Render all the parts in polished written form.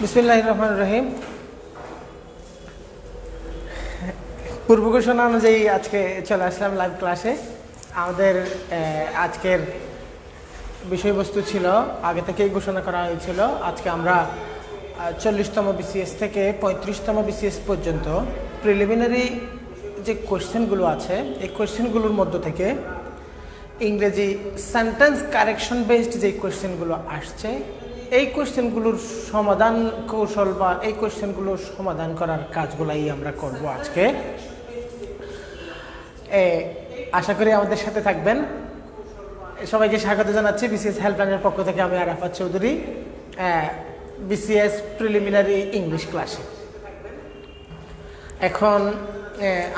বিসমিল্লাহির রহমানির রহিম। পূর্ব ঘোষণা অনুযায়ী আজকে চলে আসলাম লাইভ ক্লাসে। আমাদের আজকের বিষয়বস্তু ছিল আগে থেকেই ঘোষণা করা হয়েছিল। আজকে আমরা 40তম বিসিএস থেকে 35তম বিসিএস পর্যন্ত প্রিলিমিনারি যে কোয়েশ্চেনগুলো আছে এই কোয়েশ্চেনগুলোর মধ্য থেকে ইংরেজি সেন্টেন্স কারেকশন বেসড যে কোয়েশ্চেনগুলো আসছে এই কোয়েশ্চেনগুলোর সমাধান কৌশল বা এই কোয়েশ্চেনগুলোর সমাধান করার কাজগুলাই আমরা করব আজকে। আশা করি আমাদের সাথে থাকবেন। সবাইকে স্বাগত জানাচ্ছি বিসিএস হেল্পলাইনের পক্ষ থেকে। আমি Arafat Chowdhury, BCS preliminary English ক্লাসে। এখন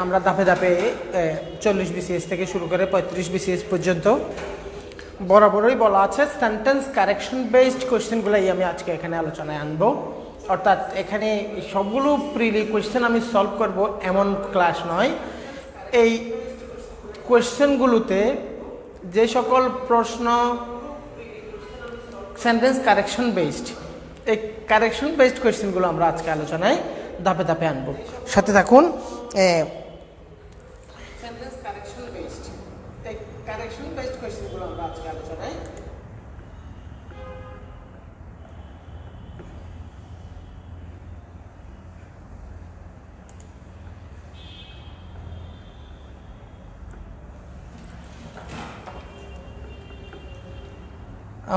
আমরা ধাপে ধাপে 40 বিসিএস থেকে শুরু করে 35 বিসিএস পর্যন্ত বরাবরই বলা আছে সেন্টেন্স কারেকশন বেসড কোয়েশ্চেনগুলোই আমি আজকে এখানে আলোচনায় আনবো। অর্থাৎ এখানে সবগুলো প্রিলি কোয়েশ্চেন আমি সলভ করব এমন ক্লাস নয়। এই কোয়েশ্চেনগুলোতে যে সকল প্রশ্ন সেন্টেন্স কারেকশন বেসড, এই কারেকশন বেসড কোয়েশ্চেনগুলো আমরা আজকে আলোচনায় ধাপে ধাপে আনবো। সাথে থাকুন। সেন্টেন্স কারেকশন বেসড, এই কারেকশন বেসড কোয়েশ্চেনগুলো আমরা আজকে আলোচনায়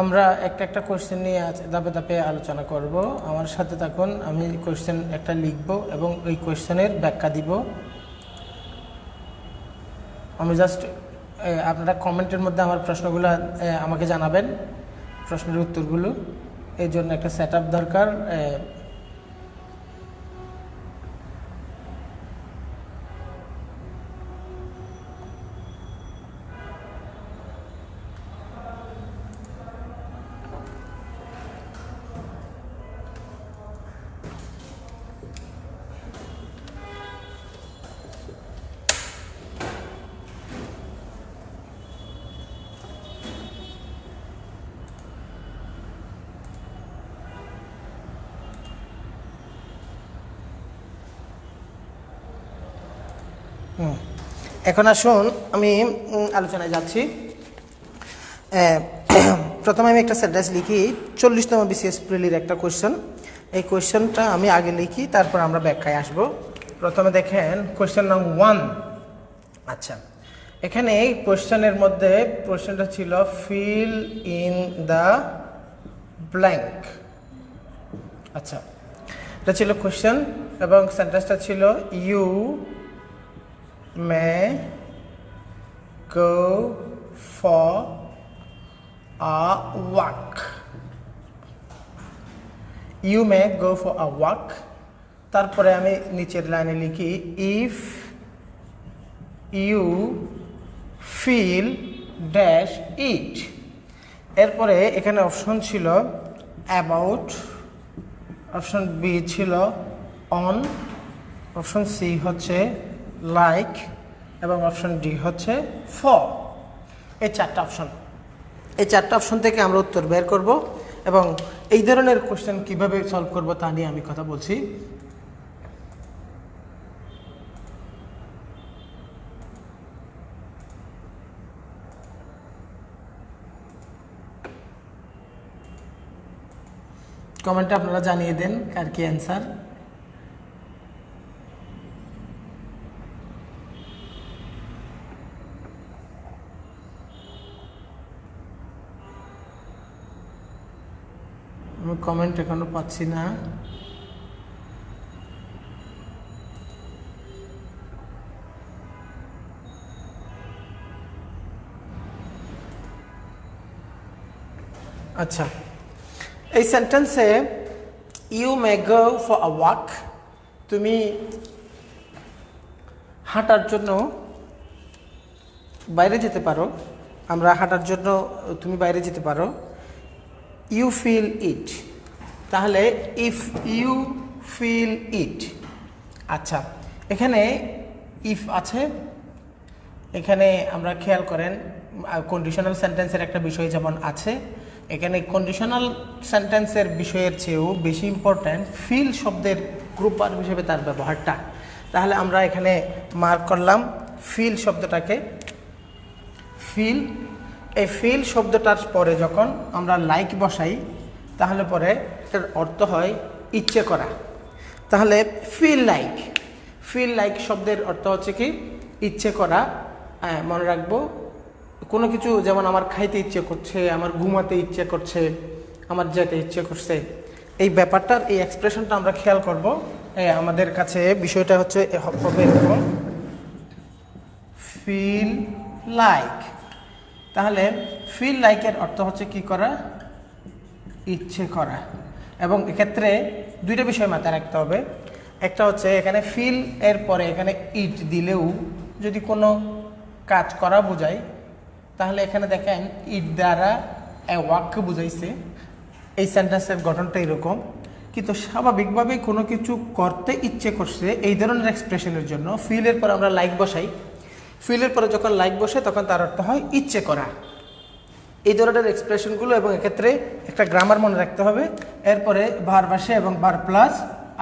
আমরা একটা কোয়েশ্চেন নিয়ে ধাপে ধাপে আলোচনা করব। আমার সাথে থাকুন। আমি কোয়েশ্চেন একটা লিখব এবং ওই কোয়েশ্চেনের ব্যাখ্যা দিব। আমি জাস্ট আপনারা কমেন্টের মধ্যে আমার প্রশ্নগুলো আমাকে জানাবেন, প্রশ্নের উত্তরগুলো। এই জন্য একটা সেট আপ দরকার। এখন আসুন আমি আলোচনায় যাচ্ছি। প্রথমে আমি একটা সেন্টেন্স লিখি। 40তম বিসিএস প্রিলির একটা কোয়েশ্চেন। এই কোয়েশ্চেনটা আমি আগে লিখি, তারপর আমরা ব্যাখ্যায় আসব। প্রথমে দেখেন কোয়েশ্চেন নাম্বার 1। আচ্ছা, এখানে এই কোয়েশ্চেনের মধ্যে কোয়েশ্চেনটা ছিল ফিল ইন দ্য ব্ল্যাঙ্ক। আচ্ছা, এটা ছিল কোয়েশ্চেন এবং সেন্টেন্সটা ছিল you may go for a walk. You may go for a walk. তারপরে আমি নিচের লাইনে লিখি if you feel dash it। এরপরে এখানে অপশন ছিল about, অপশন বি ছিল on, অপশন সি হচ্ছে লাইক এবং অপশন ডি হচ্ছে ফর। এই চারটা অপশন, এই চারটা অপশন থেকে আমরা উত্তর বের করব এবং এই ধরনের কোশ্চেন কিভাবে সলভ করব তা নিয়ে আমি কথা বলছি। কমেন্টে আপনারা জানিয়ে দেন কার কি অ্যান্সার। আমি কমেন্ট এখনো পাচ্ছি না। আচ্ছা, এই সেন্টেন্সে you may go for a walk, তুমি হাঁটার জন্য বাইরে যেতে পারো। আমরা হাঁটার জন্য তুমি বাইরে যেতে পারো। ইউ ফিল ইট, তাহলে ইফ ইউ ফিল ইট। আচ্ছা, এখানে ইফ আছে। এখানে আমরা খেয়াল করেন কন্ডিশনাল সেন্টেন্সের একটা বিষয় যেমন আছে এখানে কন্ডিশনাল সেন্টেন্সের বিষয়ের চেয়েও বেশি ইম্পর্ট্যান্ট ফিল শব্দের গ্রুপার হিসেবে তার ব্যবহারটা। তাহলে আমরা এখানে মার্ক করলাম ফিল শব্দটাকে। ফিল, এই ফিল শব্দটার পরে যখন আমরা লাইক বসাই তাহলে পরে এটার অর্থ হয় ইচ্ছে করা। তাহলে ফিল লাইক, ফিল লাইক শব্দের অর্থ হচ্ছে কি ইচ্ছে করা। মনে রাখবো কোনো কিছু, যেমন আমার খাইতে ইচ্ছে করছে, আমার ঘুমাতে ইচ্ছে করছে, আমার যেতে ইচ্ছে করছে, এই ব্যাপারটার এই এক্সপ্রেশনটা আমরা খেয়াল করব। আমাদের কাছে বিষয়টা হচ্ছে হবে এরকম ফিল লাইক। তাহলে ফিল লাইকের অর্থ হচ্ছে কি করা, ইচ্ছে করা। এবং এক্ষেত্রে দুইটা বিষয় মাথায় রাখতে হবে। একটা হচ্ছে এখানে ফিল এর পরে এখানে ইট দিলেও যদি কোনো কাজ করা বোঝায় তাহলে এখানে দেখেন ইট দ্বারা ওয়াককে বুঝাইছে, এই সেন্টেন্সের গঠনটা এরকম। কিন্তু স্বাভাবিকভাবেই কোনো কিছু করতে ইচ্ছে করছে এই ধরনের এক্সপ্রেশনের জন্য ফিলের পর আমরা লাইক বসাই। ফিলের পরে যখন লাইক বসে তখন তার অর্থ হয় ইচ্ছে করা। এই ধরনের এক্সপ্রেশনগুলো, এবং এক্ষেত্রে একটা গ্রামার মনে রাখতে হবে। এরপরে ভার্ব আসে এবং ভার্ব প্লাস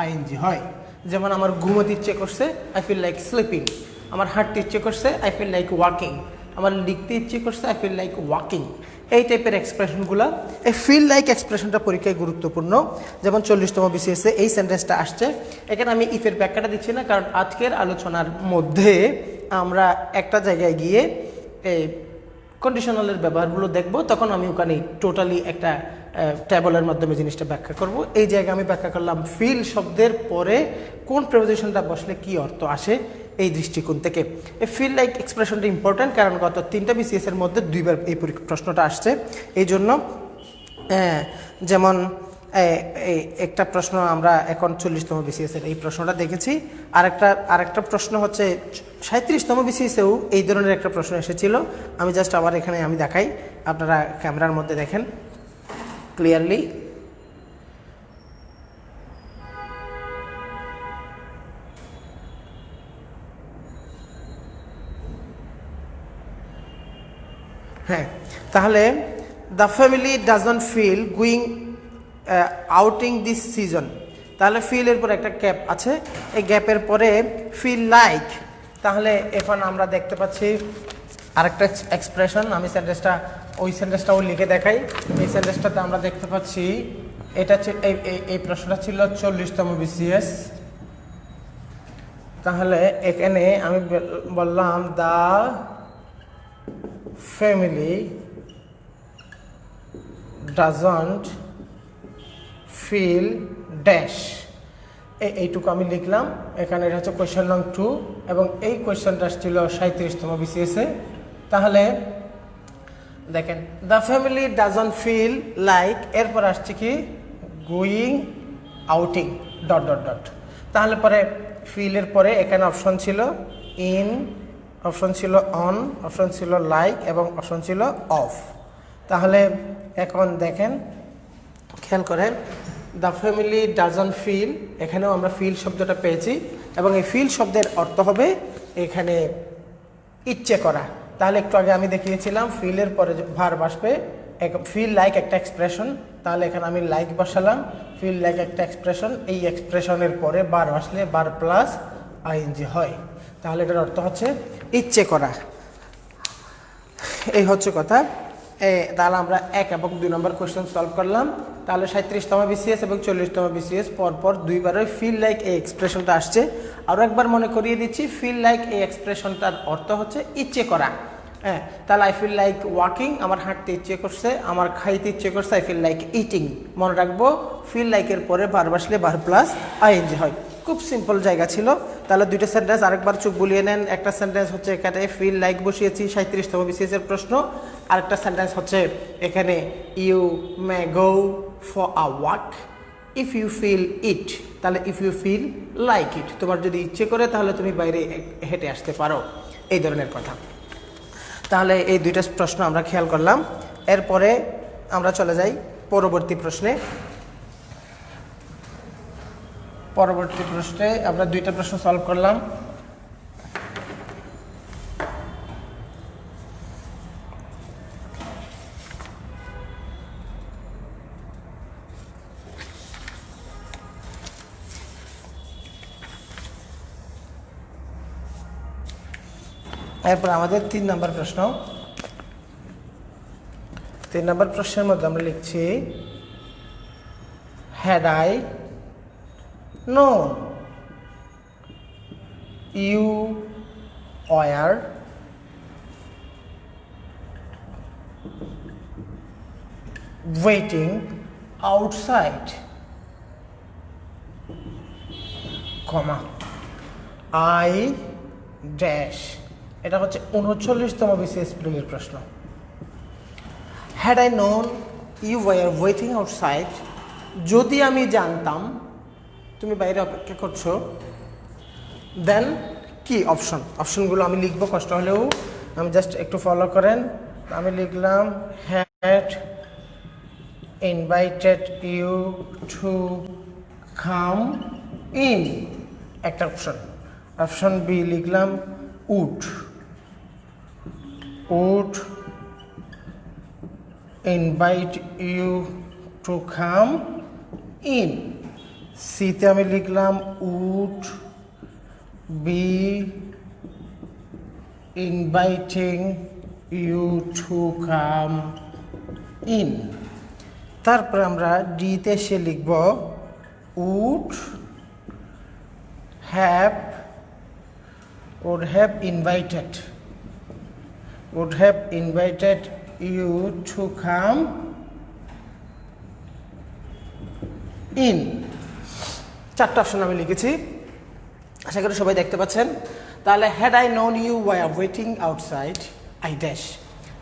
আইএনজি হয়। যেমন আমার ঘুমোতে ইচ্ছে করছে, আই ফিল লাইক স্লিপিং। আমার হাঁটতে ইচ্ছে করছে, আই ফিল লাইক ওয়াকিং। আমার লিখতে ইচ্ছে করছে, আই ফিল লাইক ওয়াকিং। এই টাইপের এক্সপ্রেশনগুলো, এই ফিল লাইক এক্সপ্রেশনটা পরীক্ষায় গুরুত্বপূর্ণ। যেমন 40তম বিসিএসে এই সেন্টেন্সটা আসছে। এখানে আমি ইফের ব্যাখ্যাটা দিচ্ছি না, কারণ আজকের আলোচনার মধ্যে আমরা একটা জায়গায় গিয়ে এই কন্ডিশনালের ব্যবহারগুলো দেখব, তখন আমি ওখানে টোটালি একটা টেবলের মাধ্যমে জিনিসটা ব্যাখ্যা করব। এই জায়গায় আমি ব্যাখ্যা করলাম ফিল শব্দের পরে কোন প্রেপোজিশনটা বসলে কি অর্থ আসে এই দৃষ্টিকোণ থেকে। এই ফিল লাইক এক্সপ্রেশনটা ইম্পর্ট্যান্ট, কারণ গত 3টা বিসিএস এর মধ্যে 2বার এই প্রশ্নটা আসছে। এই জন্য যেমন এই একটা প্রশ্ন আমরা এখন 40তম বিসিএস এর এই প্রশ্নটা দেখেছি। আরেকটা প্রশ্ন হচ্ছে 37তম বিসিএসেও এই ধরনের একটা প্রশ্ন এসেছিল। আমি জাস্ট আবার এখানে আমি দেখাই, আপনারা ক্যামেরার মধ্যে দেখেন ক্লিয়ারলি। হ্যাঁ, তাহলে the family doesn't feel going outing this season. তাহলে ফিল এর পরে একটা গ্যাপ আছে, এই গ্যাপের পরে ফিল লাইক। তাহলে এখন আমরা দেখতে পাচ্ছি আরেকটা এক্সপ্রেশন। আমি ওই সেন্টেন্সটাও লিখে দেখাই। এই সেন্টেন্সটাতে আমরা দেখতে পাচ্ছি এটা এই প্রশ্নটা ছিল 40তম বিসিএস। তাহলে এখানে আমি বললাম the family doesn't feel dash, এইটুকু আমি লিখলাম। এখানে এটা হচ্ছে কোয়েশ্চেন নং 2, এবং এই কোয়েশ্চেনটা আসছিল 37তম বিসিএসে। তাহলে দেখেন the family doesn't feel like, এরপর আসছে কি going outing dot dot dot. তাহলে পরে ফিলের পরে এখানে অপশন ছিল ইন, অপশন ছিল অন, অপশন ছিল লাইক, এবং অপশন ছিল অফ। তাহলে এখন দেখেন খেয়াল করেন দ্য ফ্যামিলি ডাজন্ট ফিল, এখানেও আমরা ফিল শব্দটা পেয়েছি, এবং এই ফিল শব্দের অর্থ হবে এখানে ইচ্ছে করা। তাহলে একটু আগে আমি দেখিয়েছিলাম ফিলের পরে ভার্ব আসবে, ফিল লাইক একটা এক্সপ্রেশন। তাহলে এখানে আমি লাইক বসালাম, ফিল লাইক একটা এক্সপ্রেশন, এই এক্সপ্রেশনের পরে ভার্ব আসলে ভার্ব প্লাস আইএনজি হয়। তাহলে এটার অর্থ হচ্ছে ইচ্ছে করা। এই হচ্ছে কথা। তাহলে আমরা 1 এবং 2 নম্বর কোয়েশ্চেন সলভ করলাম। তাহলে 37তম বিসিএস এবং 40তম বিসিএস পরপর দুইবারই ফিল লাইক এই এক্সপ্রেশনটা আসছে। আরও একবার মনে করিয়ে দিচ্ছি, ফিল লাইক এই এক্সপ্রেশনটার অর্থ হচ্ছে ইচ্ছে করা। হ্যাঁ, তাহলে আই ফিল লাইক ওয়াকিং, আমার হাঁটতে ইচ্ছে করছে, আমার খাইতে ইচ্ছে করছে, আই ফিল লাইক ইটিং। মনে রাখবো ফিল লাইকের পরে ভার্ব আসলে ভার্ব প্লাস আইএনজি হয়। খুব সিম্পল জায়গা ছিল। তাহলে দুইটা সেন্টেন্স আরেকবার চোখ বুলিয়ে নেন। একটা সেন্টেন্স হচ্ছে এখানে ফিল লাইক বসিয়েছি 37তম বিসিএস এর প্রশ্ন। আরেকটা সেন্টেন্স হচ্ছে এখানে you may go for a walk if you feel it. তাহলে if you feel like it, তোমার যদি ইচ্ছে করে তাহলে তুমি বাইরে হেঁটে আসতে পারো, এই ধরনের কথা। তাহলে এই দুইটা প্রশ্ন আমরা খেয়াল করলাম। এরপরে আমরা চলে যাই পরবর্তী প্রশ্নে। পরবর্তী প্রশ্নে আমরা দুইটা প্রশ্ন সলভ করলাম। এরপর আমাদের 3 নম্বর প্রশ্ন। 3 নম্বর প্রশ্নের মধ্যে আমরা লিখছি had I known you were waiting outside, comma I dash, এটা হচ্ছে 39তম বিসিএস প্রিলির প্রশ্ন। had I known you were waiting outside, যদি আমি জানতাম তুমি বাইরে অপেক্ষা করছো, দেন কি অপশনগুলো আমি লিখবো, কষ্ট হলেও আমি জাস্ট একটু ফলো করেন। আমি লিখলাম had invited you to come in, একটা অপশন বি লিখলাম would invite you to come in, সিতে আমি লিখলাম would be inviting you to come in, তারপরে আমরা ডিতে এসে লিখব would have invited you to come in, 4টা অপশন আমি লিখেছি, আশা করি সবাই দেখতে পাচ্ছেন। তাহলে had I known you were waiting outside I dash,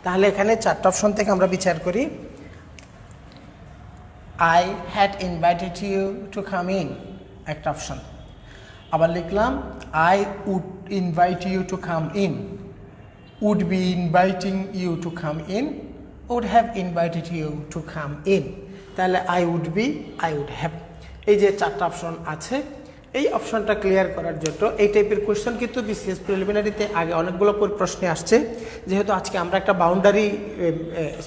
তাহলে এখানে 4টা অপশন থেকে আমরা বিচার করি। I had invited you to come in, একটা অপশন। আবার লিখলাম I would invite you to come in, would be inviting you to come in, would have invited you to come in, তাহলে I would be, I would have, এই যে 4টা option আছে, এই অপশনটা ক্লিয়ার করার জন্য এই টাইপের কোয়েশ্চেন কিন্তু বিসিএস প্রিলিমিনারিতে আগে অনেকগুলো প্রশ্নে আসছে। যেহেতু আজকে আমরা একটা বাউন্ডারি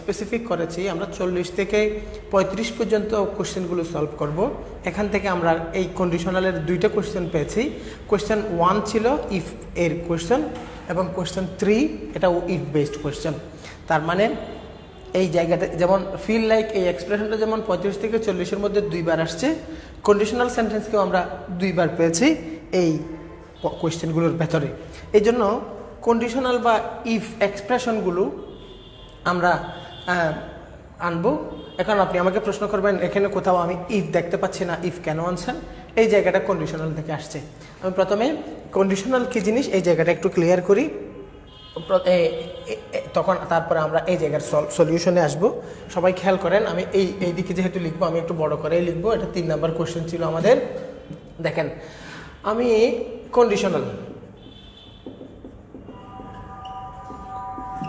স্পেসিফিক করেছি, আমরা 40 থেকে 35 পর্যন্ত কোয়েশ্চেনগুলো সলভ করব। এখান থেকে আমরা এই কন্ডিশনালের 2টা কোয়েশ্চেন পেয়েছি। কোয়েশ্চেন 1 ছিল ইফ এর কোয়েশ্চেন, এবং কোয়েশ্চেন 3 এটাও ইফ বেসড কোয়েশ্চেন। তার মানে এই জায়গাতে যেমন ফিল লাইক এই এক্সপ্রেশনটা যেমন 35 থেকে 40-এর মধ্যে 2বার আসছে, কন্ডিশনাল সেন্টেন্সকেও আমরা 2বার পেয়েছি এই কোয়েশ্চেনগুলোর ভেতরে। এই জন্য কন্ডিশনাল বা ইফ এক্সপ্রেশনগুলো আমরা আনবো। এখন আপনি আমাকে প্রশ্ন করবেন এখানে কোথাও আমি ইফ দেখতে পাচ্ছি না, ইফ কেন আনছেন? এই জায়গাটা কন্ডিশনাল থেকে আসছে। আমি প্রথমে কন্ডিশনাল কী জিনিস এই জায়গাটা একটু ক্লিয়ার করি, তখন তারপরে আমরা এই জায়গার সলিউশনে আসব। সবাই খেয়াল করেন, আমি এই দিকে যেহেতু লিখবো আমি একটু বড় করেই লিখবো। এটা 3 নম্বর কোয়েশ্চেন ছিল আমাদের। দেখেন আমি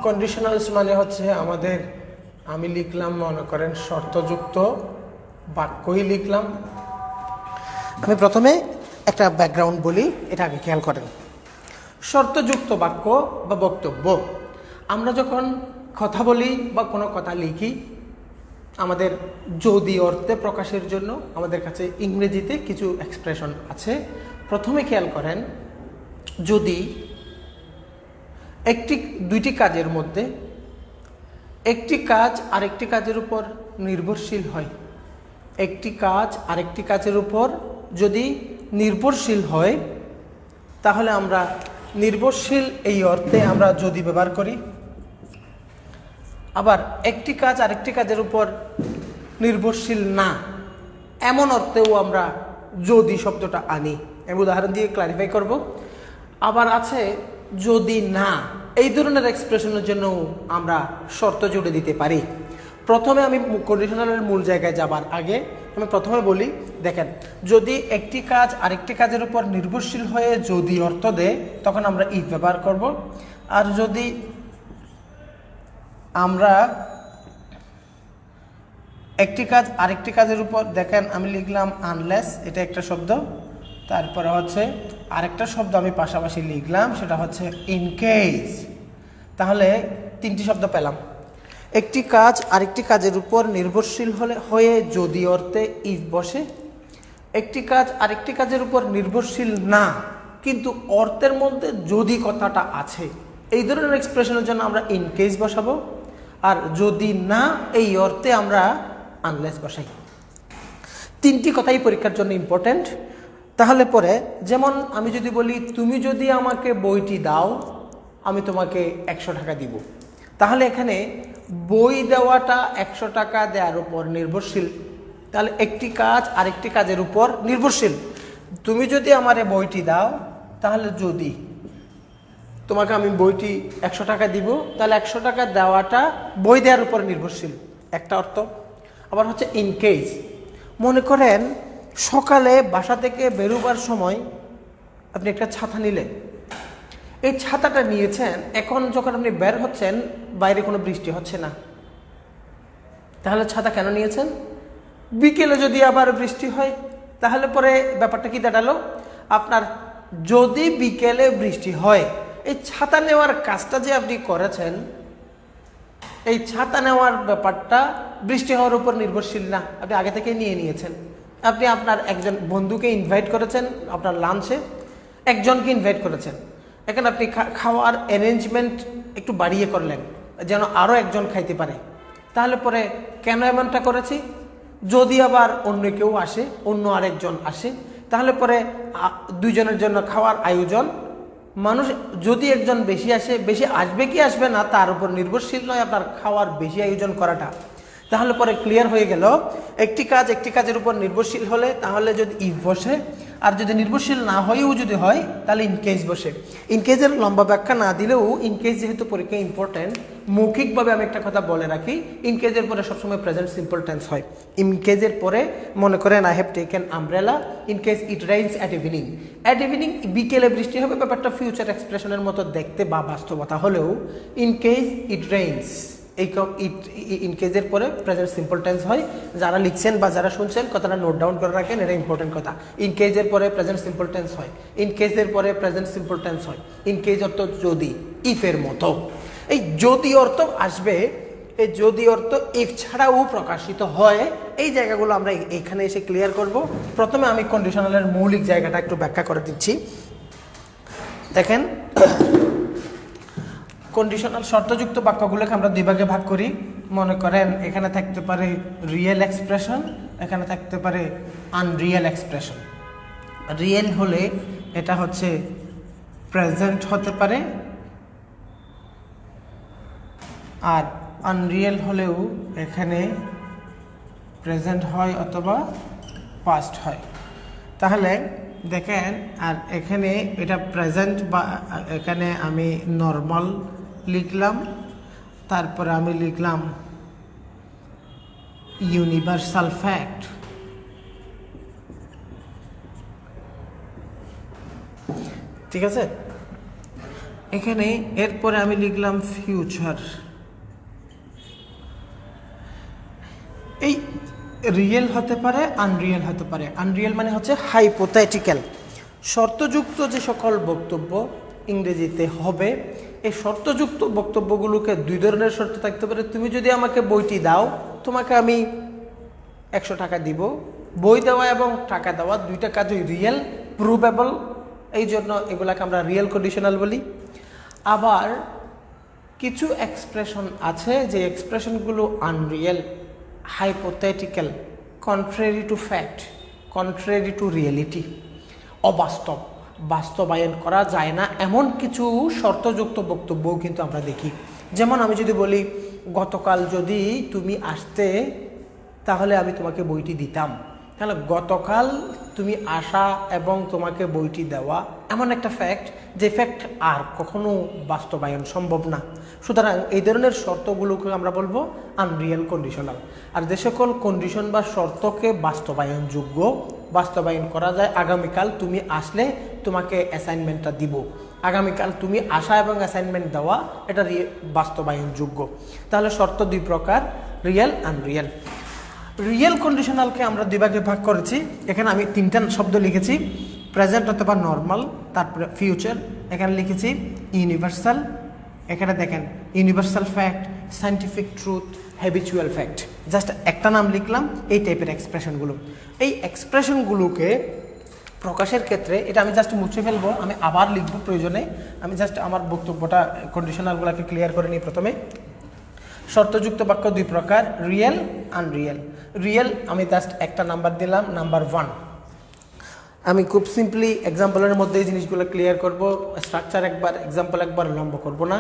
কন্ডিশনালস মানে হচ্ছে আমাদের, আমি লিখলাম মনে করেন শর্তযুক্ত বাক্যই লিখলাম। আমি প্রথমে একটা ব্যাকগ্রাউন্ড বলি, এটা আগে খেয়াল করেন। শর্তযুক্ত বাক্য বা বক্তব্য, আমরা যখন কথা বলি বা কোনো কথা লিখি, আমাদের যদি অর্থে প্রকাশের জন্য আমাদের কাছে ইংরেজিতে কিছু এক্সপ্রেশন আছে। প্রথমে খেয়াল করেন, যদি দুইটি কাজের মধ্যে একটি কাজ আরেকটি কাজের উপর নির্ভরশীল হয়, একটি কাজ আরেকটি কাজের উপর যদি নির্ভরশীল হয়, তাহলে আমরা নির্ভরশীল এই অর্থে আমরা যদি ব্যবহার করি। আবার একটি কাজ আরেকটি কাজের উপর নির্ভরশীল না, এমন অর্থেও আমরা যদি শব্দটা আনি। আমি উদাহরণ দিয়ে ক্লারিফাই করব। আবার আছে যদি না, এই ধরনের এক্সপ্রেশনের জন্য আমরা শর্ত জুড়ে দিতে পারি। প্রথমে আমি কন্ডিশনালের মূল জায়গায় যাবার আগে আমি প্রথমে বলি, দেখেন যদি একটি কাজ আরেকটি কাজের উপর নির্ভরশীল হয়ে যদি অর্থ দেয়, তখন আমরা ইফ ব্যবহার করব। আর যদি আমরা একটি কাজ আরেকটি কাজের উপর, দেখেন আমি লিখলাম আনলেস, এটা একটা শব্দ। তারপরে হচ্ছে আরেকটা শব্দ আমি পাশাপাশি লিখলাম, সেটা হচ্ছে ইন কেস। তাহলে 3টি শব্দ পেলাম। একটি কাজ আরেকটি কাজের উপর নির্ভরশীল হয়ে যদি অর্থে ইফ বসে, একটি কাজ আরেকটি কাজের উপর নির্ভরশীল না কিন্তু অর্থের মধ্যে যদি কথাটা আছে, এই ধরনের এক্সপ্রেশনের জন্য আমরা ইন কেস বসাবো, আর যদি না এই অর্থে আমরা আনলেস বসাই। তিনটি কথাই পরীক্ষার জন্য ইম্পর্ট্যান্ট। তাহলে পরে যেমন আমি যদি বলি তুমি যদি আমাকে বইটি দাও আমি তোমাকে 100 টাকা দিব, তাহলে এখানে বই দেওয়াটা 100 টাকা দেওয়ার উপর নির্ভরশীল। তাহলে একটি কাজ আরেকটি কাজের উপর নির্ভরশীল। তুমি যদি আমারে বইটি দাও, তাহলে যদি তোমাকে আমি বইটি 100 টাকা দিব, তাহলে 100 টাকা দেওয়াটা বই দেওয়ার উপর নির্ভরশীল, একটা অর্থ। আবার হচ্ছে ইন কেস, মনে করেন সকালে বাসা থেকে বেরোবার সময় আপনি একটা ছাতা নিলেন, এই ছাতাটা নিয়েছেন, এখন যখন আপনি বের হচ্ছেন বাইরে কোনো বৃষ্টি হচ্ছে না, তাহলে ছাতা কেন নিয়েছেন? বিকেলে যদি আবার বৃষ্টি হয়, তাহলে পরে ব্যাপারটা কি দাঁড়ালো আপনার, যদি বিকেলে বৃষ্টি হয়, এই ছাতা নেওয়ার কাজটা যে আপনি করেছেন, এই ছাতা নেওয়ার ব্যাপারটা বৃষ্টি হওয়ার উপর নির্ভরশীল না, আপনি আগে থেকে নিয়ে নিয়েছেন। আপনি আপনার একজন বন্ধুকে ইনভাইট করেছেন আপনার লাঞ্চে, একজনকে ইনভাইট করেছেন, এখন আপনি খাওয়ার অ্যারেঞ্জমেন্ট একটু বাড়িয়ে করলেন যেন আরও একজন খাইতে পারে। তাহলে পরে কেন এমনটা করেছি, যদি আবার অন্য কেউ আসে, অন্য আরেকজন আসে, তাহলে পরে দুইজনের জন্য খাওয়ার আয়োজন, মানুষ যদি একজন বেশি আসে, বেশি আসবে কি আসবে না তার উপর নির্ভরশীল নয় আপনার খাওয়ার বেশি আয়োজন করাটা। তাহলে পরে ক্লিয়ার হয়ে গেল, একটি কাজ একটি কাজের উপর নির্ভরশীল হলে তাহলে যদি ইফ বসে, আর যদি নির্ভরশীল না হয়েও যদি হয় তাহলে ইন কেস বসে। ইন কেসের লম্বা ব্যাখ্যা না দিলেও ইন কেস যেহেতু পরীক্ষা ইম্পর্টেন্ট, মৌখিকভাবে আমি একটা কথা বলে রাখি, ইন কেসের পরে সবসময় প্রেজেন্ট সিম্পল টেন্স হয়। ইন কেসের পরে মনে করেন I have taken umbrella, in case it rains at evening. At evening বিকেলে বৃষ্টি হবে, ব্যাপারটা ফিউচার এক্সপ্রেশনের মতো দেখতে বা বাস্তবতা হলেও ইন কেস ইট রেইনস, এই ইন কেসের পরে প্রেজেন্ট সিম্পল টেন্স হয়। যারা লিখছেন বা যারা শুনছেন কথাটা নোট ডাউন করে রাখেন, এটা ইম্পর্টেন্ট কথা। ইন কেসের পরে প্রেজেন্ট সিম্পল টেন্স হয়, ইন কেসের পরে প্রেজেন্ট সিম্পল টেন্স হয়। ইন কেস অর্থ যদি, ইফের মতো। এই যদি অর্থ আসবে, এই যদি অর্থ ইফ ছাড়াও প্রকাশিত হয়, এই জায়গাগুলো আমরা এখানে এসে ক্লিয়ার করব। প্রথমে আমি কন্ডিশনালের মৌলিক জায়গাটা একটু ব্যাখ্যা করে দিচ্ছি। দেখেন, কন্ডিশনাল শর্তযুক্ত বাক্যগুলোকে আমরা দুই ভাগে ভাগ করি। মনে করেন এখানে থাকতে পারে রিয়েল এক্সপ্রেশন, এখানে থাকতে পারে আনরিয়েল এক্সপ্রেশন। রিয়েল হলে এটা হচ্ছে প্রেজেন্ট হতে পারে, আর আনরিয়েল হলেও এখানে প্রেজেন্ট হয় অথবা পাস্ট হয়। তাহলে দেখেন, আর এখানে এটা প্রেজেন্ট, বা এখানে আমি নর্মাল লিখলাম, তারপরে আমি লিখলাম ইউনিভার্সাল ফ্যাক্ট। ঠিক আছে, এখানে এরপরে আমি লিখলাম ফিউচার। এই রিয়েল হতে পারে, আনরিয়েল হতে পারে। আনরিয়েল মানে হচ্ছে হাইপোথেটিক্যাল। শর্তযুক্ত যে সকল বক্তব্য ইংরেজিতে হবে, এই শর্তযুক্ত বক্তব্যগুলোকে দুই ধরনের শর্ত থাকতে পারে। তুমি যদি আমাকে বইটি দাও, তোমাকে আমি 100 টাকা দিব। বই দেওয়া এবং টাকা দেওয়া দুইটা কাজই রিয়েল, প্রুভেবল, এই জন্য এগুলাকে আমরা রিয়েল কন্ডিশনাল বলি। আবার কিছু এক্সপ্রেশন আছে যে এক্সপ্রেশনগুলো unreal, hypothetical, contrary to fact, contrary to reality, অবাস্তব, বাস্তবায়ন করা যায় না, এমন কিছু শর্তযুক্ত বক্তব্যও কিন্তু আমরা দেখি। যেমন আমি যদি বলি গতকাল যদি তুমি আসতে তাহলে আমি তোমাকে বইটি দিতাম, তাহলে গতকাল তুমি আসা এবং তোমাকে বইটি দেওয়া এমন একটা ফ্যাক্ট, যে ফ্যাক্ট আর কখনো বাস্তবায়ন সম্ভব না। সুতরাং এই ধরনের শর্তগুলোকে আমরা বলবো আনরিয়েল কন্ডিশনাল। আর যে সকল কন্ডিশন বা শর্তকে বাস্তবায়নযোগ্য, বাস্তবায়ন করা যায়, আগামীকাল তুমি আসলে তোমাকে অ্যাসাইনমেন্টটা দিব, আগামীকাল তুমি আসা এবং অ্যাসাইনমেন্ট দেওয়া, এটা বাস্তবায়নযোগ্য। তাহলে শর্ত দুই প্রকার, রিয়েল, আনরিয়েল। রিয়েল কন্ডিশনালকে আমরা দুই ভাগে ভাগ করেছি। এখানে আমি তিনটা শব্দ লিখেছি, প্রেজেন্ট অথবা নর্মাল, তারপরে ফিউচার, এখানে লিখেছি ইউনিভার্সাল। এখানে দেখেন universal fact, scientific truth, habitual fact, just একটা নাম লিখলাম। এই টাইপের এক্সপ্রেশনগুলো, এই এক্সপ্রেশনগুলোকে প্রকাশের ক্ষেত্রে এটা আমি জাস্ট মুছে ফেলবো, আমি আবার লিখবো প্রয়োজনে। আমি জাস্ট আমার বক্তব্যটা কন্ডিশনালগুলোকে ক্লিয়ার করে নিই। প্রথমে শর্তযুক্ত বাক্য দুই প্রকার, রিয়েল, আনরিয়েল। রিয়েল আমি জাস্ট একটা নাম্বার দিলাম, নাম্বার 1। আমি খুব সিম্পলি এক্সাম্পলের মধ্যে এই জিনিসগুলো ক্লিয়ার করব, স্ট্রাকচার একবার, এক্সাম্পল একবার লম্ব করব না।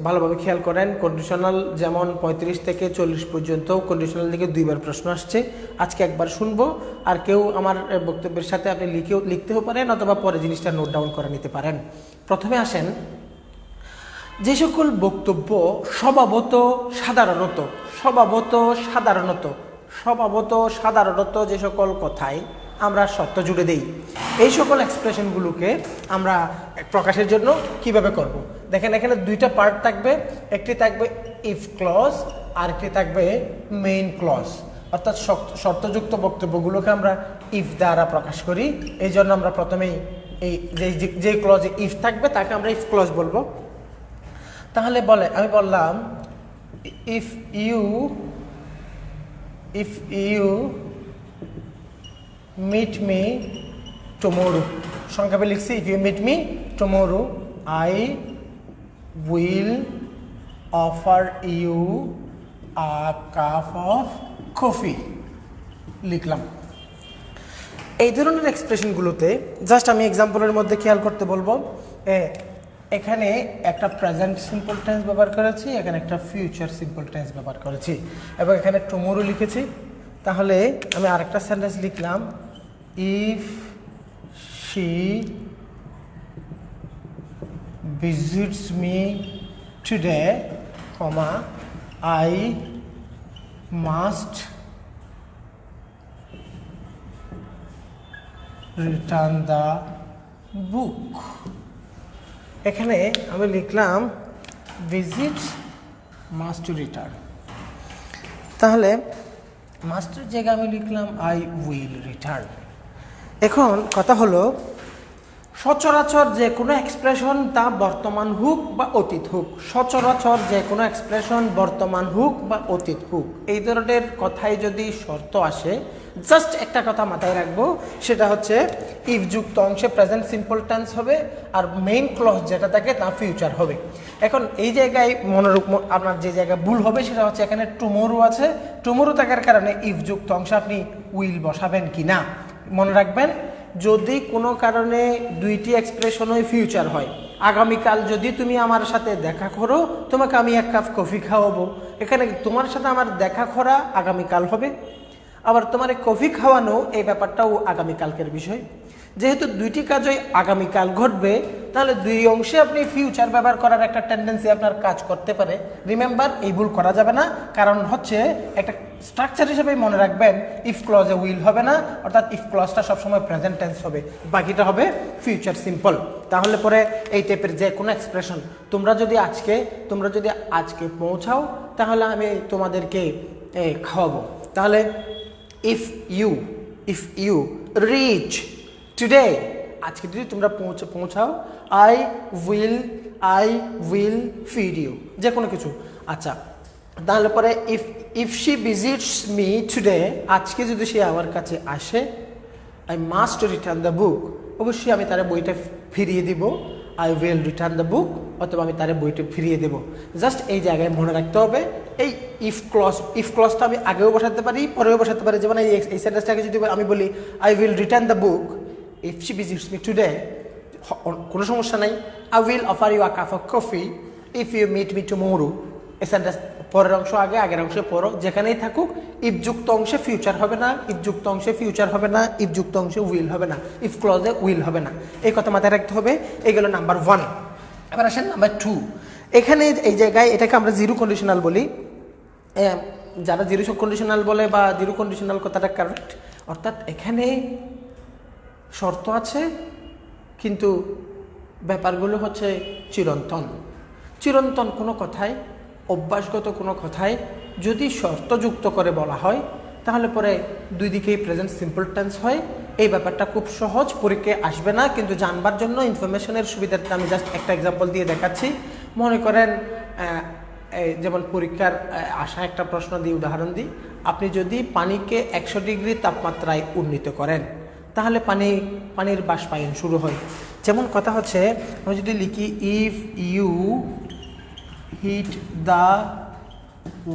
ভালোভাবে খেয়াল করেন, কন্ডিশনাল যেমন 35 থেকে 40 পর্যন্ত কন্ডিশনাল থেকে 2বার প্রশ্ন আসছে। আজকে একবার শুনবো, আর কেউ আমার বক্তব্যের সাথে আপনি লিখতেও পারেন অথবা পরে জিনিসটা নোট ডাউন করে নিতে পারেন। প্রথমে আসেন, যে সকল বক্তব্য স্বভাবত সাধারণত যে সকল কথায় আমরা শর্ত জুড়ে দেই, এই সকল এক্সপ্রেশনগুলোকে আমরা প্রকাশের জন্য কিভাবে করব। দেখেন এখানে দুইটা পার্ট থাকবে, একটি থাকবে ইফ ক্লজ আর একটি থাকবে মেইন ক্লজ। অর্থাৎ শর্তযুক্ত বক্তব্যগুলোকে আমরা ইফ দ্বারা প্রকাশ করি। এই জন্য আমরা প্রথমেই এই যে ক্লজে ইফ থাকবে তাকে আমরা ইফ ক্লজ বলবো। তাহলে আমি বললাম if you meet me tomorrow, সংক্ষেপে লিখছি, if you meet me tomorrow I will offer you a cup of coffee, লিখলাম। এই ধরনের এক্সপ্রেশনগুলোতে জাস্ট আমি এক্সাম্পলের মধ্যে খেয়াল করতে বলবো, এখানে একটা প্রেজেন্ট সিম্পল টেন্স ব্যবহার করেছি, এখানে একটা ফিউচার সিম্পল টেন্স ব্যবহার করেছি এবং এখানে টুমোরো লিখেছি। তাহলে আমি আরেকটা সেন্টেন্স লিখলাম, if she visits me today, I must return the বুক। এখানে আমি লিখলাম ভিজিট মাস্ট রিটার্ন। তাহলে মাস্টের জায়গায় আমি লিখলাম আই উইল রিটার্ন। এখন কথা হলো, সচরাচর যে কোনো এক্সপ্রেশন তা বর্তমান হোক বা অতীত হোক, সচরাচর যে কোনো এক্সপ্রেশন বর্তমান হোক বা অতীত হোক, এই ধরনের কথায় যদি শর্ত আসে, জাস্ট একটা কথা মাথায় রাখবো, সেটা হচ্ছে ইফ যুক্ত অংশে প্রেজেন্ট সিম্পল টেন্স হবে আর মেইন ক্লজ যেটা থাকে তা ফিউচার হবে। এখন এই জায়গায় আপনার যে জায়গায় ভুল হবে সেটা হচ্ছে এখানে টুমোরো আছে, টুমোরো থাকার কারণে ইফ যুক্ত অংশে আপনি উইল বসাবেন কি না। মনে রাখবেন, যদি কোনো কারণে দুইটি এক্সপ্রেশনই ফিউচার হয়, আগামীকাল যদি তুমি আমার সাথে দেখা করো, তোমাকে আমি এক কাপ কফি খাওয়াবো, এখানে তোমার সাথে আমার দেখা করা আগামীকাল হবে, আবার তোমার কফি খাওয়ানো এই ব্যাপারটাও আগামীকালকের বিষয়। যেহেতু দুইটি কাজই আগামীকাল ঘটবে, তাহলে দুই অংশে আপনি ফিউচার ব্যবহার করার একটা টেন্ডেন্সি আপনার কাজ করতে পারে। রিমেম্বার, এই ভুল করা যাবে না, কারণ হচ্ছে একটা স্ট্রাকচার হিসেবে মনে রাখবেন ইফ ক্লজে উইল হবে না, অর্থাৎ ইফ ক্লজটা সবসময় প্রেজেন্ট টেন্স হবে, বাকিটা হবে ফিউচার সিম্পল। তাহলে পরে এই টাইপের যে কোনো এক্সপ্রেশন তোমরা যদি আজকে পৌঁছাও, তাহলে আমি তোমাদেরকে খাওয়াবো। তাহলে ইফ ইউ রিচ টুডে, আজকে যদি তোমরা পৌঁছাও, আই উইল ফিড ইউ, যে কোনো কিছু। আচ্ছা, তাহলে পরে if she visits me today, আজকে যদি সে আমার কাছে আসে, আই মাস্ট রিটার্ন দ্য বুক, অবশ্যই আমি তার বইটা ফিরিয়ে দিব, আই উইল রিটার্ন দ্য বুক, অথবা আমি তার বইটা ফিরিয়ে দেবো। জাস্ট এই জায়গায় মনে রাখতে হবে, এই ইফ ক্লজটা আমি আগেও বসাতে পারি, পরেও বসাতে পারি। যেমন এই সেন্টেন্সটাকে যদি আমি বলি I will return the book if she visits me today, কোনো সমস্যা নাই। I will offer you a cup of coffee if you meet me tomorrow, এই সেন্টেন্স পরের অংশ আগে, আগের অংশে পরো, যেখানেই থাকুক ইফযুক্ত অংশে ফিউচার হবে না, ইফযুক্ত অংশে ফিউচার হবে না, ইফযুক্ত অংশে উইল হবে না, ইফ ক্লজে উইল হবে না। এই কথা মাথায় রাখতে হবে। এই গেল নাম্বার 1। এবার আসেন নাম্বার 2। এখানে এই জায়গায় এটাকে আমরা জিরো কন্ডিশনাল বলি। যারা জিরো কন্ডিশনাল বলে বা জিরো কন্ডিশনাল কথাটা কারেক্ট, অর্থাৎ এখানে শর্ত আছে কিন্তু ব্যাপারগুলো হচ্ছে চিরন্তন কোনো কথায়, অভ্যাসগত কোনো কথায় যদি শর্তযুক্ত করে বলা হয়, তাহলে পরে দুই দিকেই প্রেজেন্ট সিম্পল টেন্স হয়। এই ব্যাপারটা খুব সহজ, পরীক্ষায় আসবে না, কিন্তু জানবার জন্য ইনফরমেশনের সুবিধার্থে আমি জাস্ট একটা এক্সাম্পল দিয়ে দেখাচ্ছি। মনে করেন যেমন পরীক্ষার আসা একটা প্রশ্ন দিয়ে উদাহরণ দিই, আপনি যদি পানিকে 100 ডিগ্রি তাপমাত্রায় উন্নীত করেন, তাহলে পানির বাষ্পায়ন শুরু হয়। যেমন কথা হচ্ছে, আমি যদি লিখি if you heat the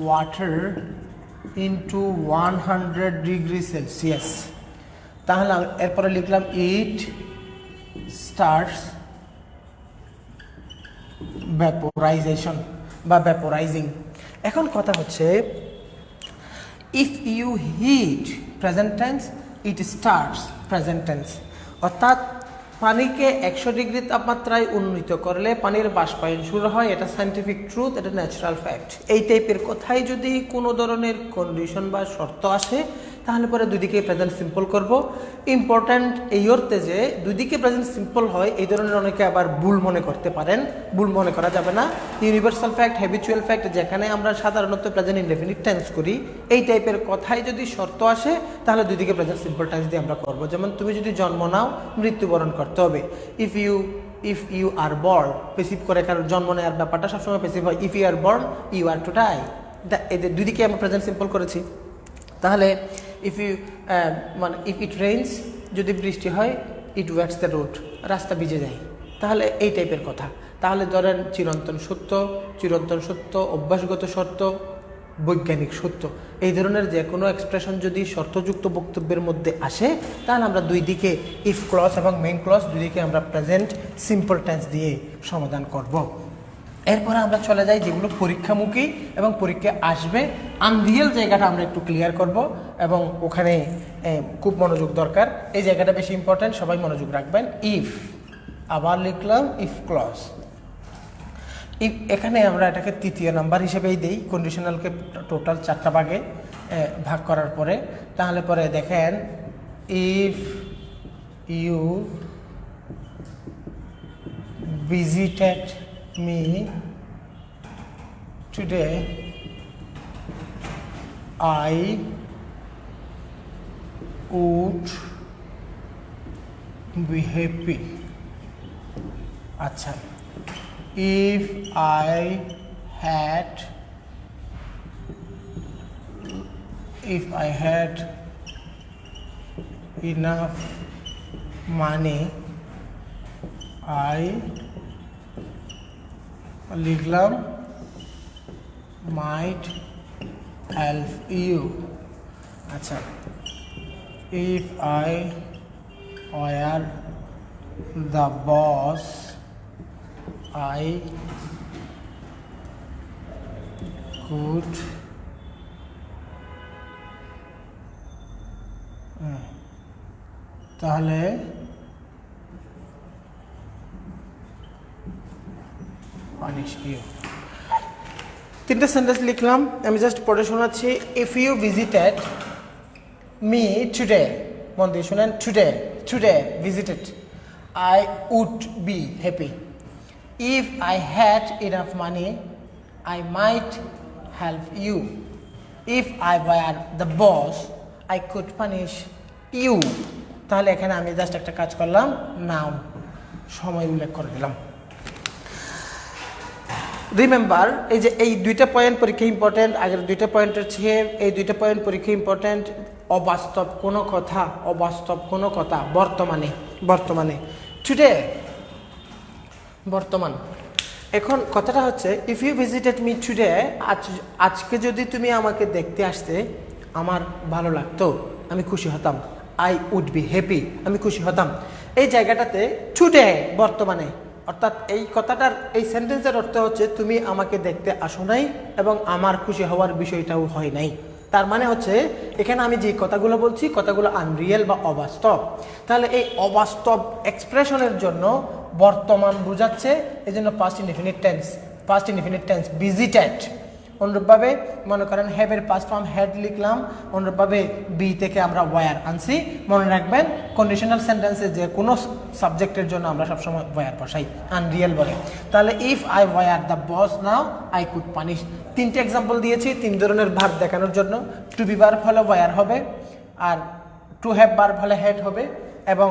water into 100 degree Celsius, তাহলে এরপরে লিখলাম ইট স্টার্টস ভ্যাপোরাইজেশন বা ভ্যাপোরাইজিং। এখন কথা হচ্ছে, if you heat present tense, it starts present tense, অর্থাৎ পানিকে 100 ডিগ্রি তাপমাত্রায় উন্নীত করলে পানির বাষ্পায়ন শুরু হয়। এটা সায়েন্টিফিক ট্রুথ, এটা ন্যাচারাল ফ্যাক্ট। এই টাইপের কথাই যদি কোনো ধরনের কন্ডিশন বা শর্ত আসে, তাহলে পরে দুদিকে প্রেজেন্ট সিম্পল করব। ইম্পর্ট্যান্ট এই অর্থে যে দুদিকে প্রেজেন্ট সিম্পল হয়, এই ধরনের অনেকে আবার ভুল মনে করতে পারেন। ভুল মনে করা যাবে না। ইউনিভার্সাল ফ্যাক্ট, হ্যাবিচুয়াল ফ্যাক্ট, যেখানে আমরা সাধারণত প্রেজেন্ট ইনডেফিনিট টেন্স করি, এই টাইপের কথাই যদি শর্ত আসে, তাহলে দুদিকে প্রেজেন্ট সিম্পল টেন্স দিয়ে আমরা করব। যেমন তুমি যদি জন্ম নাও, মৃত্যুবরণ করতে হবে। If you are born, passive করে, কারণ জন্ম নেওয়ার ব্যাপারটা সবসময় পেসিভ হয়। If you are born, you are to die. এদের দুদিকে আমরা প্রেজেন্ট সিম্পল করেছি। তাহলে ইফ ইট রেইনস, যদি বৃষ্টি হয়, ইট ওয়েটস দ্য রোড, রাস্তা ভিজে যায়। তাহলে এই টাইপের কথা। তাহলে ধরেন চিরন্তন সত্য, অভ্যাসগত সত্য, বৈজ্ঞানিক সত্য, এই ধরনের যে কোনো এক্সপ্রেশন যদি শর্তযুক্ত বক্তব্যের মধ্যে আসে, তাহলে আমরা দুই দিকে ইফ ক্লজ এবং মেইন ক্লজ দুই দিকে আমরা প্রেজেন্ট সিম্পল টেন্স দিয়ে সমাধান করব। এরপরে আমরা চলে যাই যেগুলো পরীক্ষামুখী এবং পরীক্ষা আসবে, আনরিয়েল জায়গাটা আমরা একটু ক্লিয়ার করব এবং ওখানে খুব মনোযোগ দরকার। এই জায়গাটা বেশি ইম্পর্ট্যান্ট, সবাই মনোযোগ রাখবেন। ইফ, আবার লিখলাম ইফ ক্লজ। ইফ, এখানে আমরা এটাকে তৃতীয় নাম্বার হিসেবেই দিই, কন্ডিশনালকে টোটাল 4টা ভাগে ভাগ করার পরে। তাহলে পরে দেখেন, if you visited me today, I would be happy. আচ্ছা, if I had enough money, I লিখলাম might help you. আচ্ছা, if I were the boss, I could তাহলে punish you। 3টে সেন্টেন্স লিখলাম, আমি জাস্ট পড়ে শোনাচ্ছি। If you visited me today, মন দিয়ে শুনেন, today visited, I would be happy. If I had enough money, I might help you. If I were the boss, I could punish you. তাহলে এখানে আমি জাস্ট একটা কাজ করলাম, নাও সময় উল্লেখ করে দিলাম। রিমেম্বার, এই যে এই 2টা পয়েন্ট পরীক্ষা ইম্পর্টেন্ট, আগের 2টা পয়েন্টের চেয়ে এই 2টা পয়েন্ট পরীক্ষা ইম্পর্টেন্ট। অবাস্তব কোনো কথা, বর্তমানে টুডে, বর্তমান। এখন কথাটা হচ্ছে, if you visited me today, আজকে যদি তুমি আমাকে দেখতে আসতে, আমার ভালো লাগতো, আমি খুশি হতাম। আই উড বি হ্যাপি, আমি খুশি হতাম। এই জায়গাটাতে টুডে, বর্তমানে, অর্থাৎ এই কথাটার, এই সেন্টেন্সের অর্থ হচ্ছে তুমি আমাকে দেখতে আসো নাই এবং আমার খুশি হওয়ার বিষয়টাও হয় নাই। তার মানে হচ্ছে এখানে আমি যে কথাগুলো বলছি, কথাগুলো আনরিয়েল বা অবাস্তব। তাহলে এই অবাস্তব এক্সপ্রেশনের জন্য বর্তমান বোঝাচ্ছে, এই জন্য পাস্ট ইনডেফিনিট টেন্স ভিজিটেড। অনুরূপভাবে মনে করেন হ্যাভের পাস্ট ফর্ম হ্যাড লিখলাম, অনুরূপভাবে বি থেকে আমরা ওয়ার আনছি। মনে রাখবেন, কন্ডিশনাল সেন্টেন্সে যে কোনো সাবজেক্টের জন্য আমরা সবসময় ওয়ার বসাই, আনরিয়েল বলে। তাহলে if I were the boss now, I could punish. 3টে এক্সাম্পল দিয়েছি 3 ধরনের ভার্ব দেখানোর জন্য। টু বি ভার্ব হলে ওয়ার হবে, আর টু হ্যাভ ভার্ব হলে হ্যাড হবে, এবং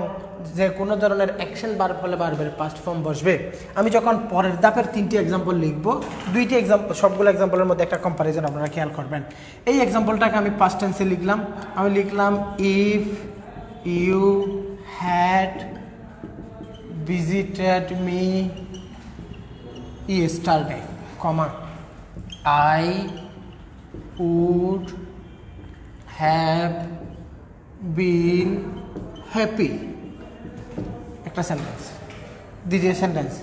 যে কোনো ধরনের অ্যাকশন ভার্ব হলে ভার্বের পাস্ট ফর্ম বসবে। আমি যখন পরের ধাপের 3টি এক্সাম্পল লিখবো, 2টি এক্সাম্পল, সবগুলো এক্সাম্পলের মধ্যে একটা কম্পারিজন আপনারা খেয়াল করবেন। এই এক্সাম্পলটাকে আমি পাস্ট টেন্সে লিখলাম, আমি লিখলাম if you had visited me yesterday, comma, I would have been happy. একটা সেন্টেন্স। দ্বিতীয় sentence,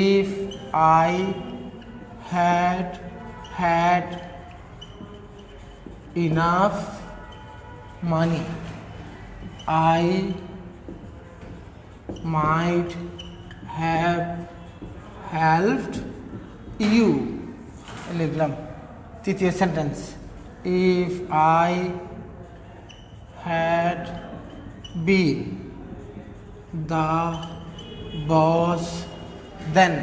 if I had had enough money, I might have helped you. লিখলাম। তৃতীয় sentence, if I had been the boss, then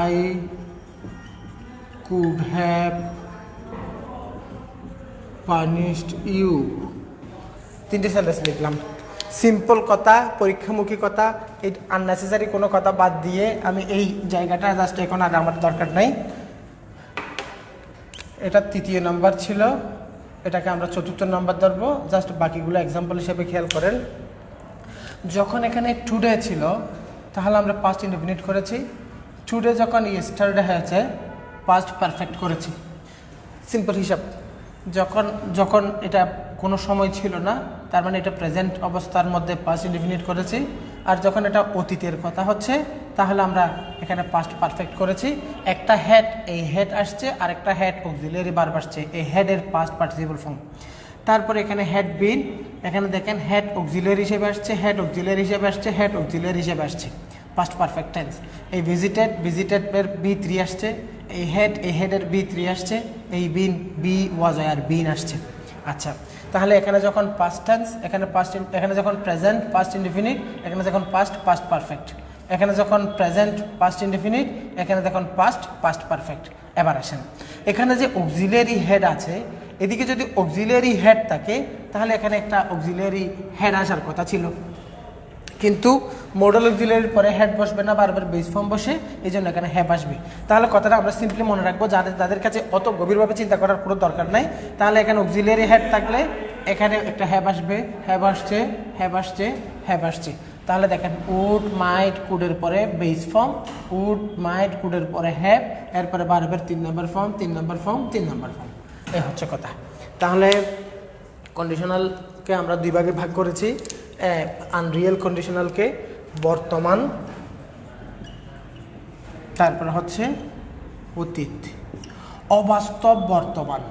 I could have punished you. তিনটে sentence লিখলাম। Simple কথা, পরীক্ষামুখী কথা, এই unnecessary কোনো কথা বাদ দিয়ে আমি এই জায়গাটা জাস্ট এখন আর আমার দরকার নাই। এটা তৃতীয় নাম্বার ছিল, এটাকে আমরা চতুর্থ নাম্বার ধরবো। জাস্ট বাকিগুলো এক্সাম্পল হিসেবে খেয়াল করেন। যখন এখানে টুডে ছিল তাহলে আমরা পাস্ট ইনডেফিনিট করেছি। টুডে যখন ইয়েস্টারডে হয়েছে পাস্ট পারফেক্ট করেছি। সিম্পল হিসাব। যখন যখন এটা কোনো সময় ছিল না, তার মানে এটা প্রেজেন্ট অবস্থার মধ্যে পাস্ট ইনডেফিনিট করেছি। আর যখন এটা অতীতের কথা হচ্ছে তাহলে আমরা এখানে পাস্ট পারফেক্ট করেছি। একটা হেড, এই হেড আসছে, আর একটা হেড অক্সিলিয়ারি ভার্ব আসছে, এই হেডের পাস্ট পার্টিসিপল ফর্ম। তারপরে এখানে হেড বিন, এখানে দেখেন হেড অক্সিলিয়ারি হিসেবে আসছে, হেড অক্সিলিয়ারি হিসেবে আসছে, হেড অক্সিলিয়ারি হিসেবে আসছে, পাস্ট পারফেক্ট টেন্স। এই ভিজিটেডের বি3 আসছে, এই হেডের বি3 আসছে, এই বিন বি ওয়াজ আর বিন আসছে। আচ্ছা, তাহলে এখানে যখন পাস্ট টেন্স, এখানে যখন প্রেজেন্ট পাস্ট ইনডেফিনিট, এখানে যখন পাস্ট পারফেক্ট, এখানে যখন প্রেজেন্ট পাস্ট ইনডেফিনিট, এখানে যখন পাস্ট পারফেক্ট। এবার আসেন, এখানে যে অক্সিলিয়ারি হেড আছে, এদিকে যদি অক্সিলিয়ারি হেড থাকে তাহলে এখানে একটা অক্সিলিয়ারি হেড আসার কথা ছিল, কিন্তু মডেল অক্সিলিয়ারির পরে হেড বসবে না, বারবার বেস ফর্ম বসে, এই জন্য এখানে হ্যাভ আসবে। তাহলে কথাটা আমরা সিম্পলি মনে রাখবো, যাদের কাছে অত গভীরভাবে চিন্তা করার কোনো দরকার নাই। তাহলে এখানে অক্সিলিয়ারি হেড থাকলে এখানে একটা হ্যাভ আসবে, হ্যাভ আসছে, হ্যাভ আসছে, হ্যাভ আসছে। তাহলে দেখেন উড মাইট কুডের পরে বেস ফর্ম, উড মাইট কুডের পরে হ্যাভ, এরপরে বারবার 3 নম্বর ফর্ম, 3 নম্বর ফর্ম, 3 নম্বর ফর্ম। এই হচ্ছে কথা। তাহলে কন্ডিশনালকে আমরা দুই ভাগে ভাগ করেছি। আনরিয়েল কন্ডিশনালকে বর্তমান, তারপরে হচ্ছে অতীত, অবাস্তব বর্তমান।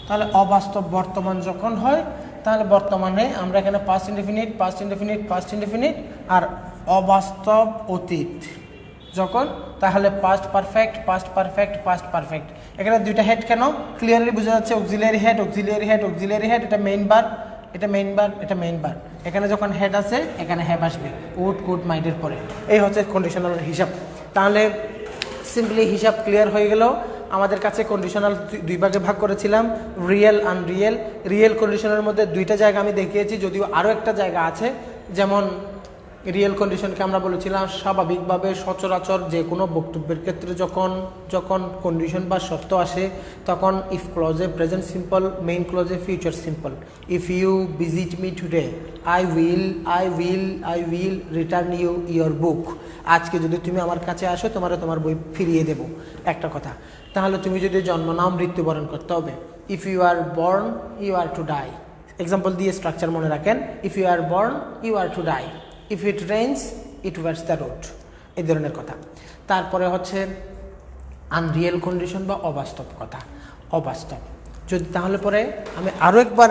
তাহলে অবাস্তব বর্তমান যখন হয় তাহলে বর্তমানে আমরা এখানে পাস্ট ইনডেফিনিট, আর অবাস্তব অতীত যখন, তাহলে পাস্ট পারফেক্ট। এখানে দুইটা হেড কেন ক্লিয়ারলি বোঝা যাচ্ছে, অক্সিলিয়ারি হেড, এটা মেইন ভার্ব, এটা মেইন ভার্ব। এখানে যখন হেড আছে এখানে হ্যাভ আসবে, উড কুড মাইটের পরে। এই হচ্ছে কন্ডিশনাল হিসাব। তাহলে সিম্পলি হিসাব ক্লিয়ার হয়ে গেল। আমাদের কাছে কন্ডিশনাল দুই ভাগে ভাগ করেছিলাম, রিয়েল আনরিয়েল। রিয়েল কন্ডিশনের মধ্যে দুইটা জায়গা আমি দেখিয়েছি, যদিও আরও একটা জায়গা আছে। যেমন রিয়েল কন্ডিশনকে আমরা বলেছিলাম স্বাভাবিকভাবে সচরাচর যে কোনো বক্তব্যের ক্ষেত্রে যখন কন্ডিশন বা শর্ত আসে তখন ইফ ক্লজে প্রেজেন্ট সিম্পল, মেইন ক্লজে future simple. If you visit me today, I will return you your book. আজকে যদি তুমি আমার কাছে আসো তোমার বই ফিরিয়ে দেব, একটা কথা। তাহলে তুমি যদি জন্ম নাও মৃত্যুবরণ করতে হবে। If you are born you are to die. Example দিয়ে স্ট্রাকচার মনে রাখেন, if you are born you are to die, if it rains it waters the road, এই ধরনের কথা। তারপরে হচ্ছে আনরিয়েল কন্ডিশন বা অবাস্তব কথা, অবাস্তব। যদি তাহলে পরে আমি আরও একবার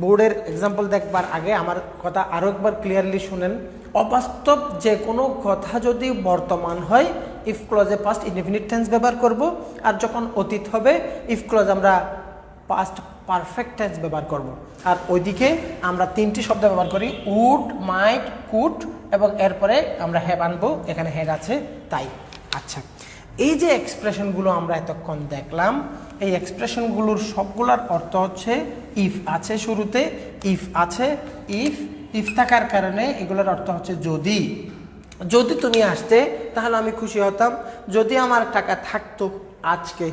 বোর্ডের এক্সাম্পল দেখবার আগে আমার কথা আরও একবার ক্লিয়ারলি শুনেন। অবাস্তব যে কোনো কথা যদি বর্তমান হয় ইফ ক্লজে পাস্ট ইনডেফিনিট টেন্স ব্যবহার করব, আর যখন অতীত হবে ইফ ক্লজ আমরা পাস্ট পারফেক্ট টেন্স ব্যবহার করব। আর ওইদিকে আমরা 3টি শব্দ ব্যবহার করি, উড, মাইট, কুড, এবং এরপরে আমরা হ্যাভ আনবো, এখানে হেড আছে তাই। আচ্ছা, এই যে এক্সপ্রেশনগুলো আমরা এতক্ষণ দেখলাম, এই এক্সপ্রেশনগুলোর সবগুলোর অর্থ হচ্ছে ইফ আছে শুরুতে, ইফ আছে, ইফ থাকার কারণে এগুলোর অর্থ হচ্ছে যদি তুমি আসতে তাহলে আমি খুশি হতাম, যদি আমার টাকা থাকতো আজকে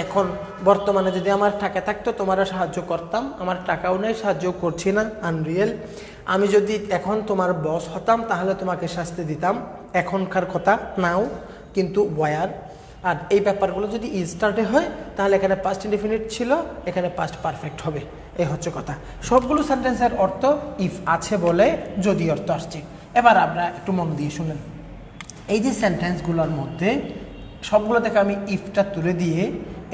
এখন বর্তমানে যদি আমার টাকা থাকতো তোমারও সাহায্য করতাম, আমার টাকাও নেই, সাহায্য করছি না, আনরিয়েল। আমি যদি এখন তোমার বস হতাম তাহলে তোমাকে শাস্তি দিতাম, এখনকার কথা নাও কিন্তু ওয়ার। আর এই ব্যাপারগুলো যদি স্টার্টে হয় তাহলে এখানে পাস্ট ইনডিফিনিট ছিল, এখানে পাস্ট পারফেক্ট হবে, এই হচ্ছে কথা। সবগুলো সেন্টেন্সের অর্থ ইফ আছে বলে যদি অর্থ আসছে। এবার আমরা একটু মন দিয়ে শুনেন, এই যে সেন্টেন্সগুলোর মধ্যে সবগুলো থেকে আমি ইফটা তুলে দিয়ে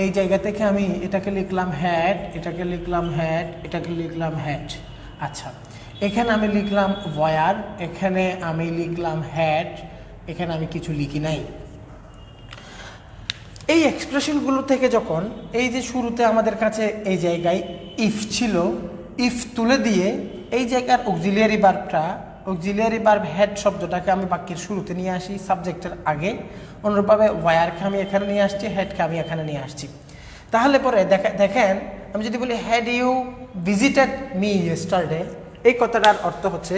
এই জায়গা থেকে আমি এটাকে লিখলাম হ্যাড, এটাকে লিখলাম হ্যাড, এটাকে লিখলাম হ্যাড। আচ্ছা, এখানে আমি লিখলাম ওয়ার, এখানে আমি লিখলাম হ্যাড, এখানে আমি কিছু লিখি নাই। এই এক্সপ্রেশনগুলো থেকে যখন এই যে শুরুতে আমাদের কাছে এই জায়গায় ইফ ছিল, ইফ তুলে দিয়ে এই জায়গার অক্সিলিয়ারি ভার্বটা, অক্সিলিয়ারি ভার্ব হেড শব্দটাকে আমি বাক্যের শুরুতে নিয়ে আসি সাবজেক্টের আগে, অনুরূপভাবে ওয়ারকে আমি এখানে নিয়ে আসছি, হেডকে আমি এখানে নিয়ে আসছি। তাহলে পরে দেখেন আমি যদি বলি had you visited me yesterday, এই কথাটার অর্থ হচ্ছে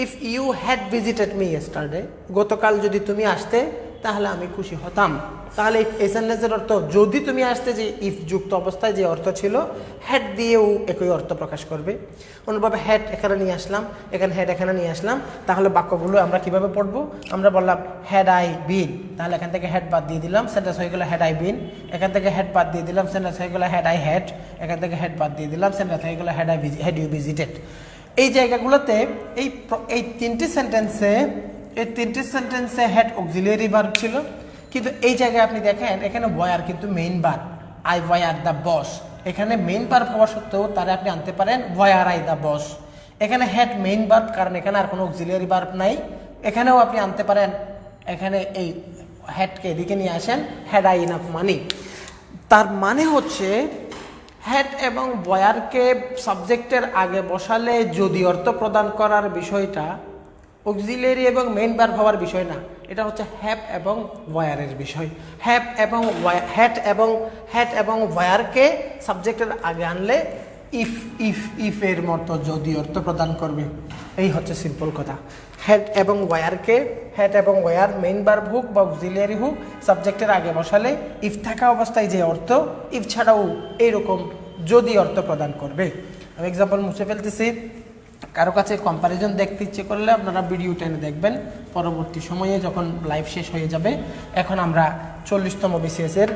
if you had visited me yesterday, গতকাল যদি তুমি আসতে তাহলে আমি খুশি হতাম। তাহলে এই সেন্টেন্সের অর্থ যদি তুমি আসতে, যে ইফ যুক্ত অবস্থায় যে অর্থ ছিল হ্যাড দিয়েও একই অর্থ প্রকাশ করবে। অন্যভাবে হ্যাড এখানে নিয়ে আসলাম, এখানে হ্যাড এখানে নিয়ে আসলাম, তাহলে বাক্যগুলো আমরা কিভাবে পড়বো? আমরা বললাম হ্যাড আই বিন, তাহলে এখান থেকে হ্যাড বাদ দিয়ে দিলাম, সেন্টেন্স হয়ে গেল হ্যাড আই বিন। এখান থেকে হ্যাড বাদ দিয়ে দিলাম, সেন্টেন্স হয়ে গেল হ্যাড আই হ্যাড। এখান থেকে হ্যাড বাদ দিয়ে দিলাম, সেন্টেন্স হয়ে গেল হ্যাড ইউ ভিজিটেড। এই জায়গাগুলোতে এই তিনটি সেন্টেন্সে হ্যাড অক্সিলিয়ারি ভার্ব ছিল, কিন্তু এই জায়গায় আপনি দেখেন এখানে ওয়ার কিন্তু main verb, I were the বস। এখানে মেইন ভার্ব হওয়া সত্ত্বেও তারা আপনি আনতে পারেন ওয়ার আই দ্য বস। এখানে হ্যাড মেইন ভার্ব, কারণ এখানে আর কোনো অক্সিলিয়ারি ভার্ব নাই, এখানেও আপনি আনতে পারেন, এখানে এই হ্যাডকে এদিকে নিয়ে আসেন, হ্যাড আই ইনাফ মানি। তার মানে হচ্ছে হ্যাড এবং ওয়ারকে সাবজেক্টের আগে বসালে যদি অর্থ প্রদান করার বিষয়টা অক্সিলিয়ারি এবং মেইন ভার্ব হওয়ার বিষয় না, এটা হচ্ছে হ্যাভ এবং ওয়ারের বিষয়। হ্যাড এবং ওয়ারকে সাবজেক্টের আগে আনলে ইফের মতো যদি অর্থ প্রদান করবে, এই হচ্ছে সিম্পল কথা। হ্যাড এবং ওয়ার মেইন ভার্ব হোক বা অক্সিলিয়ারি হোক, সাবজেক্টের আগে বসালে ইফ থাকা অবস্থায় যে অর্থ, ইফ ছাড়াও এইরকম যদি অর্থ প্রদান করবে। আমি এক্সাম্পল মুছে ফেলতেছি, কারো কাছে কম্প্যারিজন দেখতে ইচ্ছে করলে আপনারা ভিডিও টেনে দেখবেন পরবর্তী সময়ে যখন লাইভ শেষ হয়ে যাবে। এখন আমরা 40তম বিসিএসের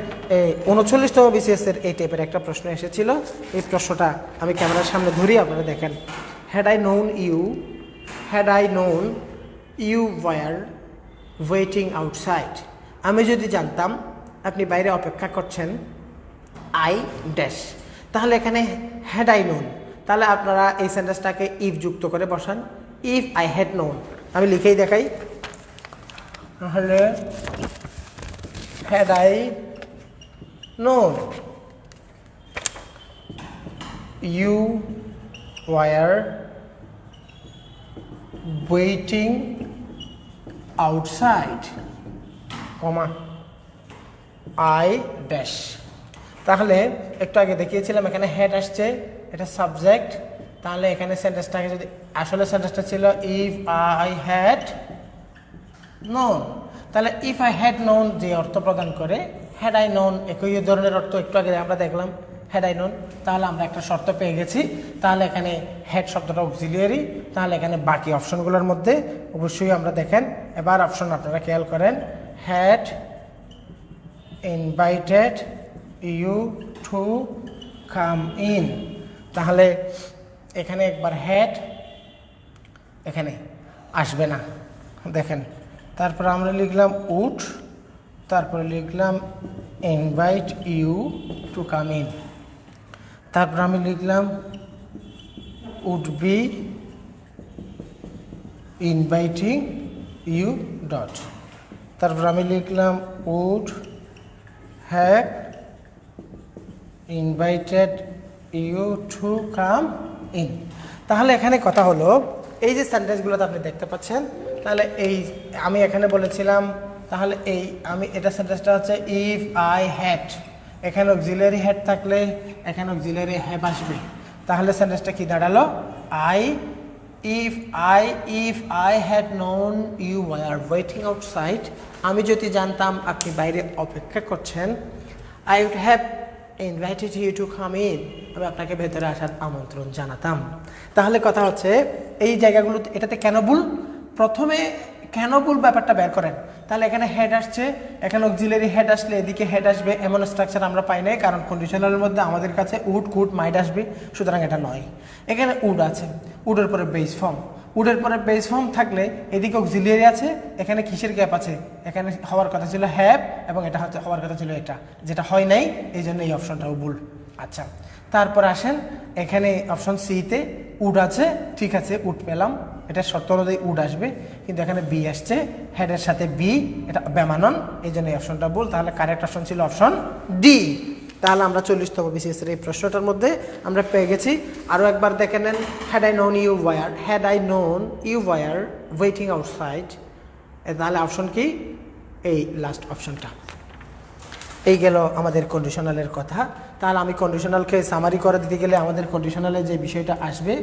39তম বিসিএসের এই টাইপের একটা প্রশ্ন এসেছিল। এই প্রশ্নটা আমি ক্যামেরার সামনে ধরি, আপনারা দেখেন। Had I known you were waiting outside, আমি যদি জানতাম আপনি বাইরে অপেক্ষা করছেন, আই ড্যাশ, তাহলে এখানে হ্যাড আই নোন, তাহলে আপনারা এই সেন্টেন্সটাকে ইফ যুক্ত করে বসান, ইফ আই হ্যাড নোন। আমি লিখেই দেখাই, তাহলে had I known you were waiting outside, comma I dash. তাহলে একটু আগে দেখিয়েছিলাম এখানে হেড আসছে, এটা সাবজেক্ট, তাহলে এখানে সেন্টেন্সটাকে যদি আসলে সেন্টেন্সটা ছিল ইফ আই হ্যাড নোন, তাহলে ইফ আই হ্যাড নোন যে অর্থ প্রদান করে, হ্যাড আই নোন একই ধরনের অর্থ একটু আগে আমরা দেখলাম হ্যাড আই নোন। তাহলে আমরা একটা শর্ত পেয়ে গেছি, তাহলে এখানে হেড শব্দটা অক্সিলিয়ারি, তাহলে এখানে বাকি অপশনগুলোর মধ্যে অবশ্যই আমরা দেখেন, এবার অপশন আপনারা খেয়াল করেন, had invited you to come in, তাহলে এখানে একবার হ্যাড এখানে আসবে না, দেখেন। তারপর আমরা লিখলাম উড, তারপরে লিখলাম invite you to come in, তারপর আমি লিখলাম would be inviting you dot, তারপর আমি লিখলাম would have invited you to come in. তাহলে এখানে কথা হলো এই যে সেন্টেন্সগুলোতে আপনি দেখতে পাচ্ছেন, তাহলে এই আমি এখানে বলেছিলাম, তাহলে আমি এটা সেন্টেন্সটা হচ্ছে ইফ আই হ্যাড, এখানে অক্সিলিয়ারি হ্যাড থাকলে এখানে অক্সিলিয়ারি হ্যাভ আসবে, তাহলে সেন্টেন্সটা কি দাঁড়ালো, if I had known you were waiting outside, আমি যদি জানতাম আপনি বাইরে অপেক্ষা করছেন, I would have invited you to come in, আমি আপনাকে ভেতরে আসার আমন্ত্রণ জানাতাম। তাহলে কথা হচ্ছে এই জায়গাগুলো এটাতে কেন ভুল, প্রথমে কেন ভুল ব্যাপারটা বের করেন। তাহলে এখানে হেড আসছে, এখানে অক্সিলারি হেড আসলে এদিকে হেড আসবে, এমন স্ট্রাকচার আমরা পাই নাই, কারণ কন্ডিশনালের মধ্যে আমাদের কাছে উড কুড মাইট আসবে, সুতরাং এটা নয়। এখানে উড আছে, উডের পরে বেস ফর্ম, উডের পরে বেস ফর্ম থাকলে এদিকে অক্সিলিয়ারি আছে, এখানে কিসের গ্যাপ আছে, এখানে হওয়ার কথা ছিল হ্যাভ এবং এটা হচ্ছে হওয়ার কথা ছিল এটা, যেটা হয় নাই, এই জন্য এই অপশনটাও ভুল। আচ্ছা, তারপর আসেন এখানে অপশন সিতে উড আছে, ঠিক আছে উড পেলাম, এটা শর্ত অনুযায়ী উড আসবে, কিন্তু এখানে বি আসছে, হেডের সাথে বি, এটা বেমানন, এই জন্য এই অপশনটা ভুল। তাহলে কারেক্ট অপশন ছিল অপশন ডি। তাহলে আমরা 40তম BCS এর এই প্রশ্নটার মধ্যে আমরা পেয়ে গেছি। আরও একবার দেখে নেন, had I known you were waiting outside, তাহলে অপশন কি, এই লাস্ট অপশনটা। এই গেল আমাদের কন্ডিশনালের কথা। তাহলে আমি কন্ডিশনালকে সামারি করে দিতে গেলে আমাদের কন্ডিশনালে যে বিষয়টা আসবে,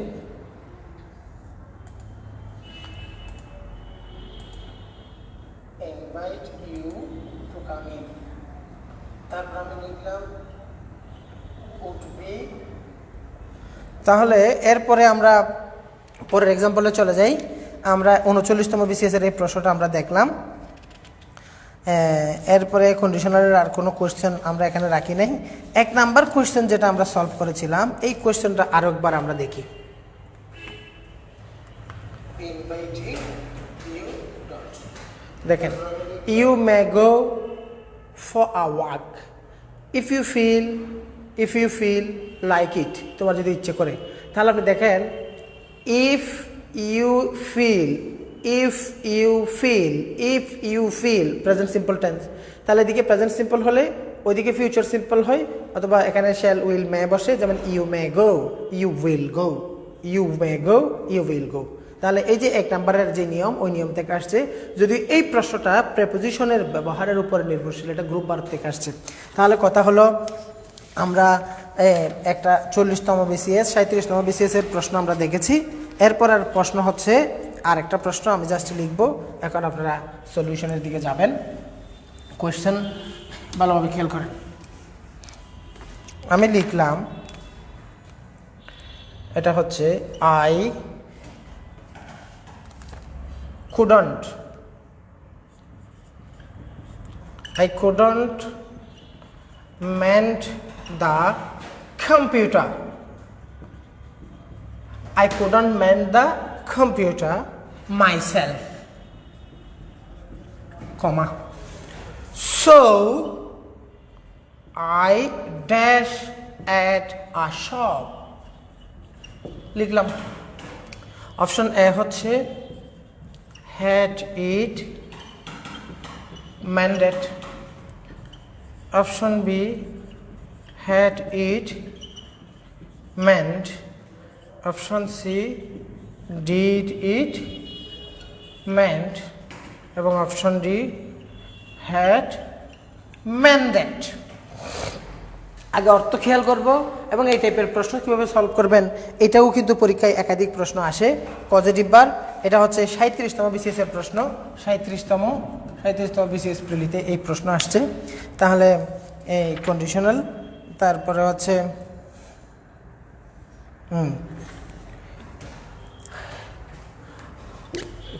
invite you to come in, তারপর আমি লিখলাম would be। তাহলে এরপরে আমরা পরের এক্সাম্পলে চলে যাই। আমরা 39তম BCS এর এই প্রশ্নটা আমরা দেখলাম। এরপরে কন্ডিশনালের আর কোনো কোয়েশ্চেন আমরা এখানে রাখি নাই। 1 নাম্বার কোয়েশ্চেন যেটা আমরা সলভ করেছিলাম, এই কোয়েশ্চেনটা আরও একবার আমরা দেখি। দেখেন, you may go for a walk if you feel like it, তোমার যদি ইচ্ছে করে। তাহলে আপনি দেখেন, if you feel present simple tense, তাহলে এদিকে প্রেজেন্ট সিম্পল হলে ওইদিকে ফিউচার সিম্পল হয়, অথবা এখানে শ্যাল উইল মে বসে, যেমন you may go, you will go, you may go, you will go. তাহলে এই যে 1 নাম্বারের যে নিয়ম, ওই নিয়ম থেকে আসছে। যদি এই প্রশ্নটা প্রেপোজিশনের ব্যবহারের উপরে নির্ভরশীল, এটা গ্রুপ ভার্ব থেকে আসছে। তাহলে কথা হলো, আমরা একটা 40তম BCS 37তম BCS এর প্রশ্ন আমরা দেখেছি। এরপর আর প্রশ্ন হচ্ছে আর একটা প্রশ্ন, আমি জাস্ট লিখব, এখন আপনারা সলিউশনের দিকে যাবেন। কোয়েশ্চেন ভালোভাবে খেয়াল করেন। আমি লিখলাম, এটা হচ্ছে I couldn't mend the computer. I couldn't mend the computer myself, comma. So I dash at a shop. লিখলাম। অপশন এ হচ্ছে had it mended. Option B, had it mend. Option C, did it mend. এবং option D, had mended। আগে অর্থ খেয়াল করব এবং এই টাইপের প্রশ্ন কীভাবে সলভ করবেন, এটাও কিন্তু পরীক্ষায় একাধিক প্রশ্ন আসে। পজিটিভ বার, এটা হচ্ছে 37তম BCS এর প্রশ্ন, 37তম BCS প্রিলিতে এই প্রশ্ন আসছে। তাহলে এই কন্ডিশনাল, তারপরে হচ্ছে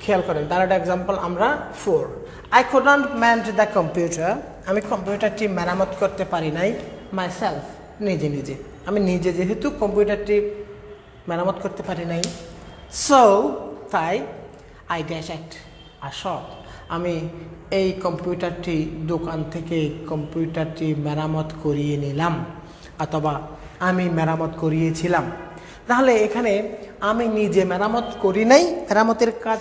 খেয়াল করেন। তার একটা এক্সাম্পল আমরা 4, I couldn't mend the computer, আমি কম্পিউটারটি মেরামত করতে পারি নাই, myself, নিজে, আমি নিজে যেহেতু কম্পিউটারটি মেরামত করতে পারি নাই, সো তাই I dash at a shop, আমি এই কম্পিউটারটি দোকান থেকে কম্পিউটারটি মেরামত করিয়ে নিলাম, অথবা আমি মেরামত করিয়েছিলাম। তাহলে এখানে আমি নিজে মেরামত করি নাই, মেরামতের কাজ